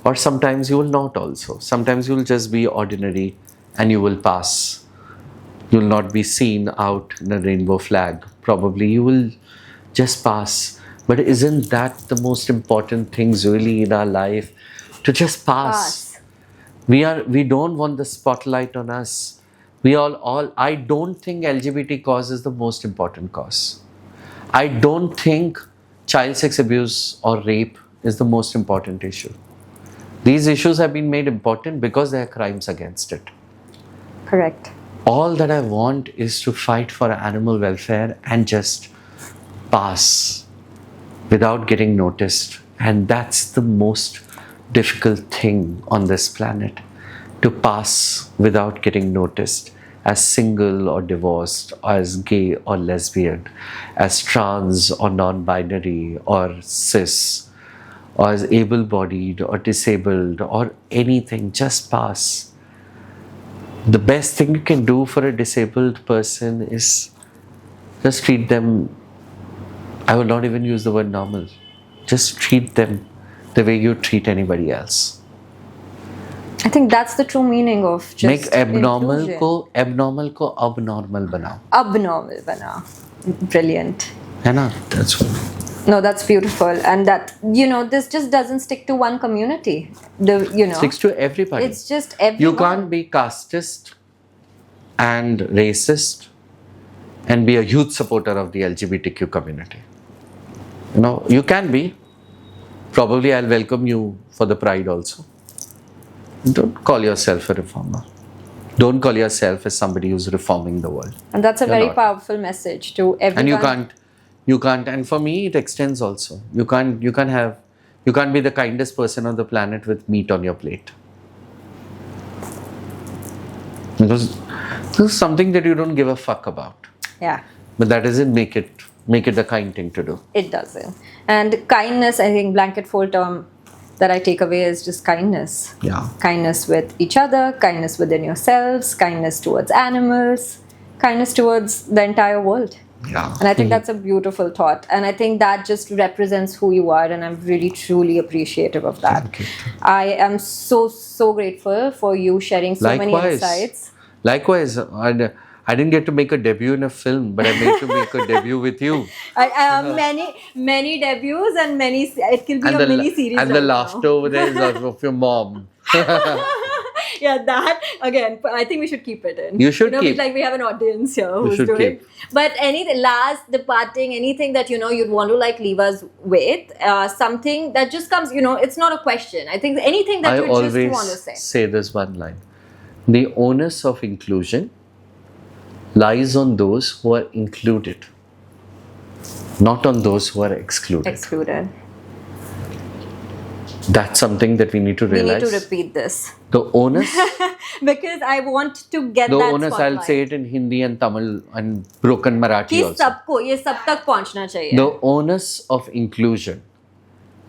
Or sometimes you will not also. Sometimes you will just be ordinary and you will pass. You will not be seen out in a rainbow flag. Probably you will just pass. But isn't that the most important thing really in our life? To just pass. We don't want the spotlight on us. I don't think LGBT cause is the most important cause. I don't think child sex abuse or rape is the most important issue. These issues have been made important because there are crimes against it. Correct. All that I want is to fight for animal welfare and just pass without getting noticed. And that's the most difficult thing on this planet, to pass without getting noticed, as single or divorced, or as gay or lesbian, as trans or non-binary or cis, or as able-bodied or disabled or anything. Just pass. The best thing you can do for a disabled person is just treat them, I will not even use the word normal, just treat them the way you treat anybody else. I think that's the true meaning of just make abnormal inclusion. को abnormal बनाओ. Abnormal बनाओ. Brilliant. है ना? That's what. No, that's beautiful. And that, this just doesn't stick to one community. Sticks to everybody. It's just everyone. You can't be casteist and racist and be a huge supporter of the LGBTQ community. You can be. Probably I'll welcome you for the pride also. Don't call yourself a reformer. Don't call yourself as somebody who's reforming the world. And that's a very powerful message to everyone. And you can't, and for me it extends also. You can't be the kindest person on the planet with meat on your plate. Because this is something that you don't give a fuck about. Yeah. But that doesn't make it the kind thing to do. It doesn't. And kindness, I think, blanket full term that I take away is just kindness. Yeah. Kindness with each other, kindness within yourselves, kindness towards animals, kindness towards the entire world. Yeah. And I think that's a beautiful thought. And I think that just represents who you are. And I'm really, truly appreciative of that. Thank you. I am so, so grateful for you sharing so many insights. Likewise, I didn't get to make a debut in a film, but I made to make a debut with you. Many debuts and many, it can be a mini series. And the laughter over there is of your mom. Yeah, that again, I think we should keep it in. You should keep. Like we have an audience here who's doing. But anything last departing, anything that you'd want to like leave us with, something that just comes, it's not a question. I think anything that you just want to say. I always say this one line: the onus of inclusion lies on those who are included, not on those who are excluded. Excluded. That's something that we need to realize. We need to repeat this. The onus. Because I want to get the that onus, spotlight. I'll say it in Hindi and Tamil and broken Marathi also. ये सब तक पहुंचना चाहिए. The onus of inclusion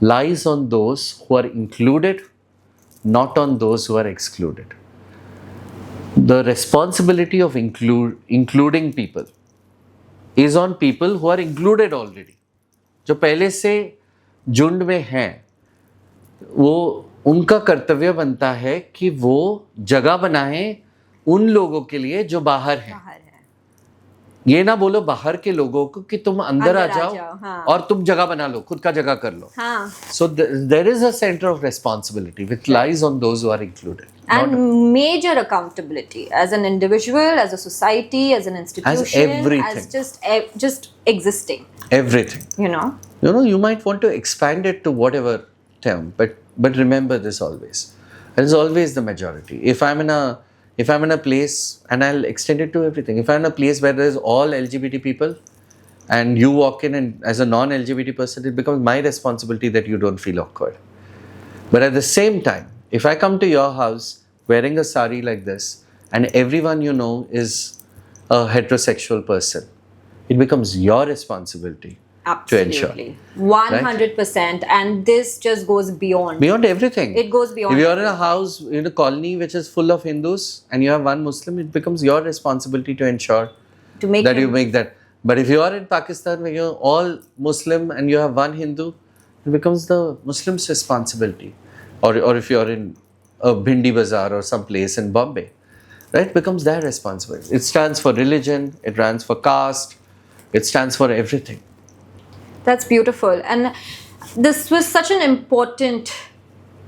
lies on those who are included, not on those who are excluded. The responsibility of including people is on people who are included already. जो पहले से झुंड में हैं, वो उनका कर्तव्य बनता है कि वो जगह बनाएं उन लोगों के लिए जो बाहर हैं. ये ना बोलो बाहर के लोगों को कि तुम अंदर आ जाओ और तुम जगह बना लो, खुद का जगह कर लो. So there is a center of responsibility which lies on those who are included. And major accountability as an individual, as a society, as an institution, as everything, as just existing. Everything. You might want to expand it to whatever term, but remember this always. It is always the majority. If I'm in a place, and I'll extend it to everything. If I'm in a place where there's all LGBT people, and you walk in and as a non-LGBT person, it becomes my responsibility that you don't feel awkward. But at the same time, if I come to your house wearing a sari like this, and everyone you know is a heterosexual person, it becomes your responsibility. Absolutely. 100%. And this just goes beyond. Beyond everything. It goes beyond. If you're in a house, in a colony which is full of Hindus and you have one Muslim, it becomes your responsibility to ensure you make that. But if you are in Pakistan where you're all Muslim and you have one Hindu, it becomes the Muslim's responsibility. Or if you're in a Bhindi Bazaar or some place in Bombay, right? It becomes their responsibility. It stands for religion, it stands for caste, it stands for everything. That's beautiful. And this was such an important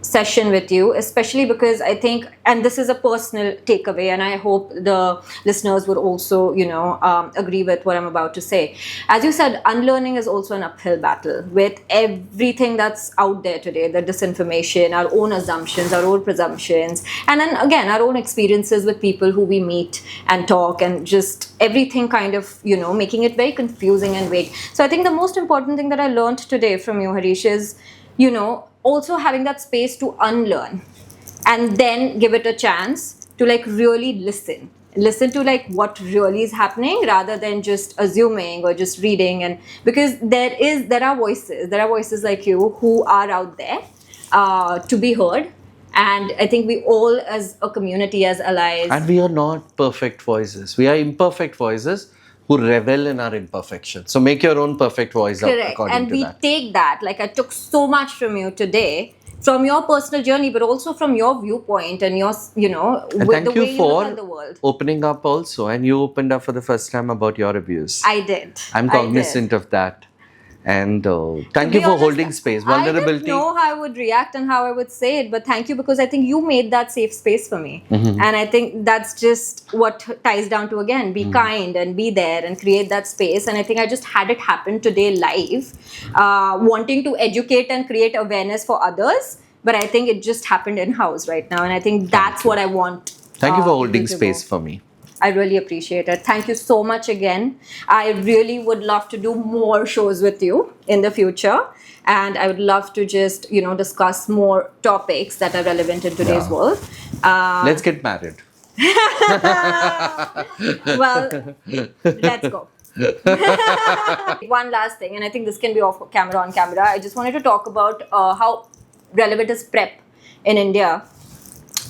session with you, especially because I think, and this is a personal takeaway, and I hope the listeners would also, agree with what I'm about to say. As you said, unlearning is also an uphill battle with everything that's out there today, the disinformation, our own assumptions, our own presumptions, and then again, our own experiences with people who we meet and talk, and just everything kind of, making it very confusing and vague. So I think the most important thing that I learned today from you, Harish, is, also having that space to unlearn and then give it a chance to like really listen to like what really is happening rather than just assuming or just reading. And because there are voices like you who are out there to be heard. And I think we all as a community, as allies. And we are not perfect voices. We are imperfect voices who revel in our imperfection. So make your own perfect voice up according to that. And we take that. Like I took so much from you today, from your personal journey, but also from your viewpoint and your, and with the way you look at the for world. Opening up also. And you opened up for the first time about your abuse. I did. I'm cognizant of that. And thank you for holding space. Vulnerability. I didn't know how I would react and how I would say it, but thank you because I think you made that safe space for me. Mm-hmm. And I think that's just what ties down to, again, be kind and be there and create that space. And I think I just had it happen today live, wanting to educate and create awareness for others. But I think it just happened in-house right now. And I think that's what I want. Thank you for holding space for me. I really appreciate it. Thank you so much again. I really would love to do more shows with you in the future. And I would love to just, discuss more topics that are relevant in today's world. Let's get married. Well, let's go. One last thing, and I think this can be off camera, on camera. I just wanted to talk about how relevant is PrEP in India.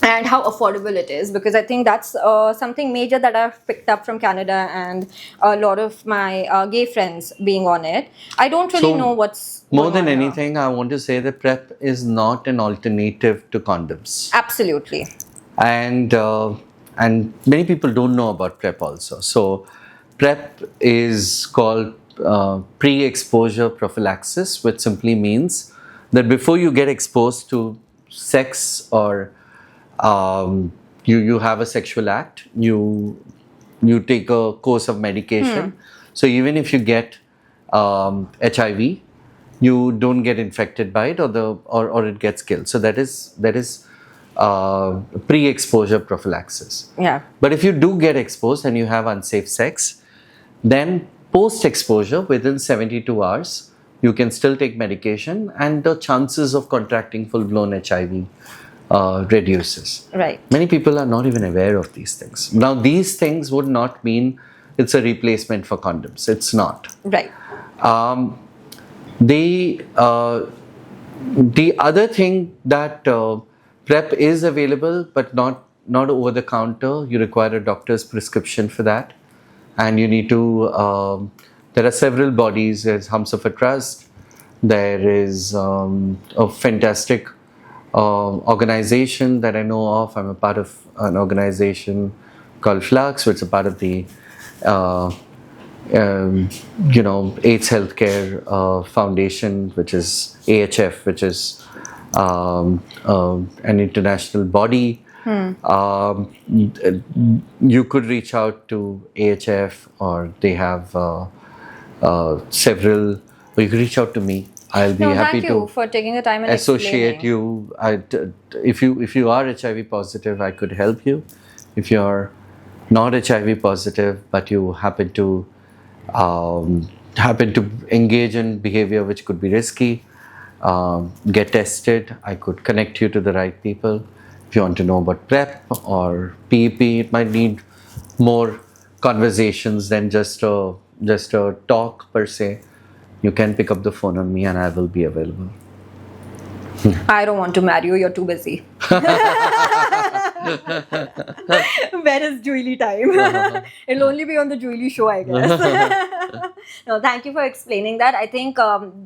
and how affordable it is, because I think that's something major that I've picked up from Canada and a lot of my gay friends being on it. I don't really So, know what's more going than on here. anything, I want to say that PrEP is not an alternative to condoms. Absolutely. And many people don't know about PrEP also. So PrEP is called pre-exposure prophylaxis, which simply means that before you get exposed to sex or you have a sexual act, you take a course of medication. So even if you get HIV, you don't get infected by it, or it gets killed. So that is pre-exposure prophylaxis. Yeah. But if you do get exposed and you have unsafe sex, then post-exposure, within 72 hours, you can still take medication, and the chances of contracting full-blown HIV reduces. Right. Many people are not even aware of these things. Now, these things would not mean it's a replacement for condoms. It's not. Right. The other thing that PrEP is available, but not over the counter. You require a doctor's prescription for that, and you need to. There are several bodies. There's Humsafar Trust. There is a fantastic organization that I know of. I'm a part of an organization called Flux, which is a part of the AIDS Healthcare Foundation, which is AHF, which is an international body. You could reach out to AHF, or they have several. Or you could reach out to me. I'll be happy thank you to for taking the time and associate explaining. you. If you are HIV positive, I could help you. If you are not HIV positive, but you happen to engage in behavior which could be risky, get tested. I could connect you to the right people. If you want to know about PrEP or PEP, it might need more conversations than just a talk per se. You can pick up the phone on me, and I will be available. I don't want to marry you. You're too busy. Where is Juily time? It'll only be on the Juily Show, I guess. No, thank you for explaining that. I think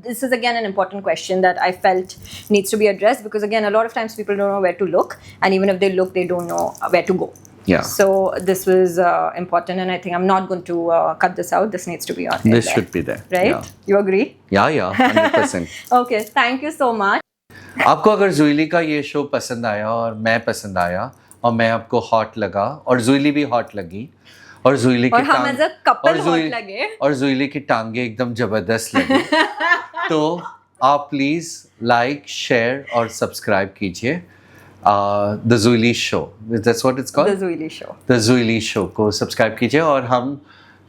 this is again an important question that I felt needs to be addressed, because again, a lot of times people don't know where to look, and even if they look, they don't know where to go. Yeah. So this was important, and I think I'm not going to cut this out. This needs to be on. This should be there. Right? Yeah. You agree? Yeah, 100%. Okay. Thank you so much. आपको अगर जुइली का ये show पसंद आया और मैं पसंद आया और मैं आपको हॉट लगा और जुइली भी हॉट लगी और जुइली की और हम as a couple hot लगे और जुइली की टांगे एकदम जबरदस्त लगी, तो आप प्लीज लाइक, शेयर और सब्सक्राइब कीजिए the Juily show. That's what it's called, The Juily Show. The Juily show को सब्सक्राइब कीजिए. और हम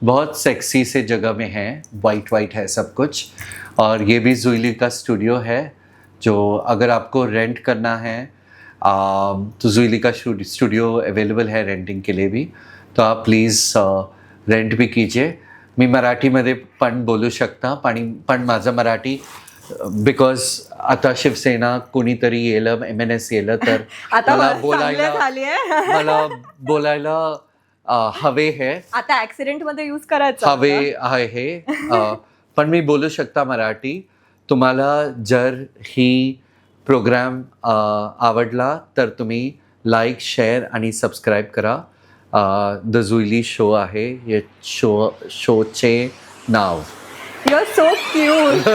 बहुत सेक्सी से जगह में हैं, वाइट है सब कुछ, और ये भी जुइली का स्टूडियो है, जो अगर आपको रेंट करना है तो जुइली का स्टूडियो अवेलेबल है रेंटिंग के लिए भी. तो आप प्लीज रेंट भी कीजिए. मी मराठीमध्ये पण बोलू शकता, पण माझं मराठी, बिकॉज आता शिवसेना कोणीतरी येलं, MNS येलं, तर आता मला चांगलं झालीये. बोलायला हवे है, आता ऍक्सिडेंट मध्ये यूज करायचं. हवे आहे. पण मी बोलू शकता मराठी. तुम्हाला जर ही प्रोग्राम आवडला तर तुम्ही लाईक, शेअर आणि सबस्क्राईब करा. द जुइली शो आहे हे शोचे नाव. You're so cute.